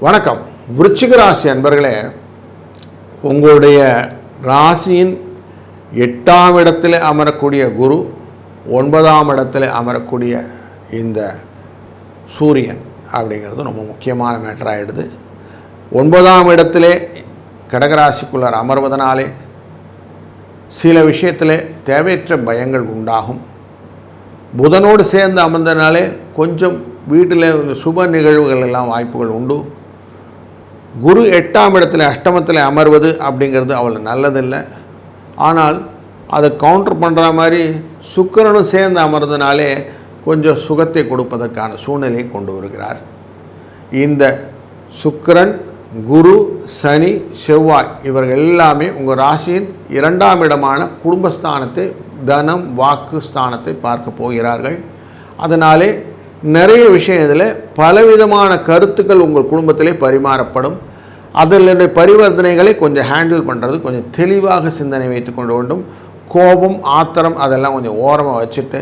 வணக்கம். விருச்சிக ராசி அன்பர்களே, உங்களுடைய ராசியின் 8ஆம் இடத்தில் அமரக்கூடிய குரு, 9ஆம் இடத்தில் அமரக்கூடிய இந்த சூரியன் அப்படிங்கிறது ரொம்ப முக்கியமான மேட்டர் ஆகிடுது. 9ஆம் இடத்திலே கடகராசிக்குள்ளார் அமர்வதனாலே சில விஷயத்தில் தேவையற்ற பயங்கள் உண்டாகும். புதனோடு சேர்ந்து அமர்ந்தனாலே கொஞ்சம் வீட்டில் சுப நிகழ்வுகள் எல்லாம் வாய்ப்புகள் உண்டு. குரு 8ஆம் இடத்துல அஷ்டமத்தில் அமர்வது அப்படிங்கிறது அவ்வளோ நல்லதில்லை. ஆனால் அதை கவுண்டர் பண்ணுற மாதிரி சுக்கிரனும் சேர்ந்து அமர்ந்தனாலே கொஞ்சம் சுகத்தை கொடுப்பதற்கான சூழ்நிலையை கொண்டு வருகிறார். இந்த சுக்கிரன், குரு, சனி, செவ்வாய் இவர்கள் எல்லாமே உங்கள் ராசியின் 2ஆம் இடமான குடும்பஸ்தானத்தை, தனம், வாக்கு ஸ்தானத்தை பார்க்க போகிறார்கள். அதனாலே நிறைய விஷயத்தில் பலவிதமான கருத்துக்கள் உங்கள் குடும்பத்திலே பரிமாறப்படும். அதில் பரிவர்த்தனைகளை கொஞ்சம் ஹேண்டில் பண்ணுறது கொஞ்சம் தெளிவாக சிந்தனை வைத்து கொண்டு வேண்டும். கோபம், ஆத்திரம் அதெல்லாம் கொஞ்சம் ஓரமாக வச்சுட்டு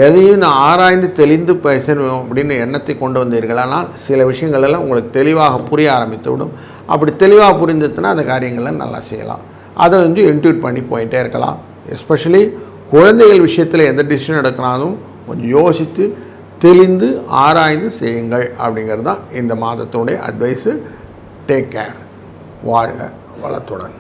எதையும் நான் ஆராய்ந்து தெளிந்து பேசணும் அப்படின்னு எண்ணத்தை கொண்டு வந்தீர்களானால் சில விஷயங்கள் எல்லாம் உங்களுக்கு தெளிவாக புரிய ஆரம்பித்து விடும். அப்படி தெளிவாக புரிஞ்சதுன்னா அந்த காரியங்களை நல்லா செய்யலாம். அதை இன்ட்யூட் பண்ணி போயிட்டே இருக்கலாம். எஸ்பெஷலி குழந்தைகள் விஷயத்தில் எந்த டிசிஷன் எடுக்கிறாலும் கொஞ்சம் யோசித்து தெளிந்து ஆராய்ந்து செய்யுங்கள் அப்படிங்கிறது தான் இந்த மாதத்தினுடைய அட்வைஸு. Take care. வாழ்க வளத்துடன்.